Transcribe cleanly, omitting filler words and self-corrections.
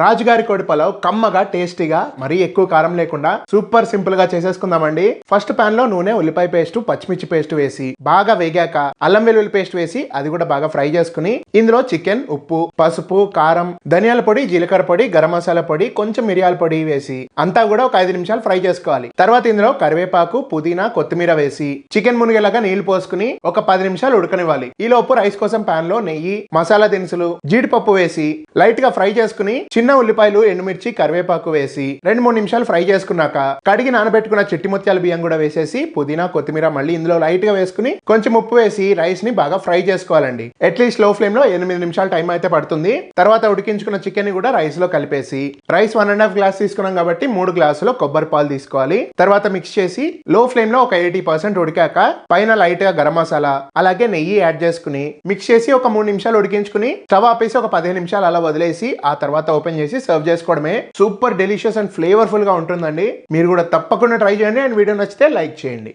రాజుగారి కోడి పలావ్ కమ్మగా టేస్టీగా మరీ ఎక్కువ కారం లేకుండా సూపర్ సింపుల్ గా చేసేసుకుందామండి. ఫస్ట్ పాన్ లో నూనె, ఉల్లిపాయ పేస్ట్, పచ్చిమిర్చి పేస్ట్ వేసి బాగా వేగాక అల్లం వెల్లుల్లి పేస్ట్ వేసి అది కూడా బాగా ఫ్రై చేసుకుని ఇందులో చికెన్, ఉప్పు, పసుపు, కారం, ధనియాల పొడి, జీలకర్ర పొడి, గరం మసాలా పొడి, కొంచెం మిరియాల పొడి వేసి అంతా కూడా ఒక 5 నిమిషాలు ఫ్రై చేసుకోవాలి. తర్వాత ఇందులో కరివేపాకు, పుదీనా, కొత్తిమీర వేసి చికెన్ మునిగేలాగా నీళ్లు పోసుకుని ఒక 10 నిమిషాలు ఉడకనివ్వాలి. ఈ లోపు రైస్ కోసం పాన్ లో నెయ్యి, మసాలా దినుసులు, జీడిపప్పు వేసి లైట్ గా ఫ్రై చేసుకుని చిన్న ఉల్లిపాయలు, ఎండుమిర్చి, కరివేపాకు వేసి 2-3 నిమిషాలు ఫ్రై చేసుకున్నాక కడిగి నానబెట్టుకున్న చిట్టి ముత్యాల బియ్యం కూడా వేసేసి పుదీనా, కొత్తిమీర మళ్ళీ ఇందులో లైట్ గా వేసుకుని కొంచెం ఉప్పు వేసి రైస్ ని బాగా ఫ్రై చేసుకోవాలండి. అట్లీస్ట్ లో ఫ్లేమ్ లో 8 నిమిషాలు టైం అయితే పడుతుంది. తర్వాత ఉడికించుకున్న చికెన్ ని కూడా రైస్ లో కలిపేసి రైస్ 1.5 గ్లాస్ తీసుకున్నాం కాబట్టి 3 గ్లాసులు కొబ్బరి పాలు తీసుకోవాలి. తర్వాత మిక్స్ చేసి లో ఫ్లేమ్ లో ఒక 80% ఉడికాక పైన లైట్ గా గరం మసాలా అలాగే నెయ్యి యాడ్ చేసుకుని మిక్స్ చేసి ఒక 3 నిమిషాలు ఉడికించుకుని స్టవ్ ఆపేసి ఒక 15 నిమిషాలు అలా వదిలేసి ఆ తర్వాత ఓపెన్ చేసి సర్వ్ చేసుకోవడమే. సూపర్ డెలిషియస్ అండ్ ఫ్లేవర్ఫుల్ గా ఉంటుందండి. మీరు కూడా తప్పకుండా ట్రై చేయండి. అండ్ వీడియో నచ్చితే లైక్ చేయండి.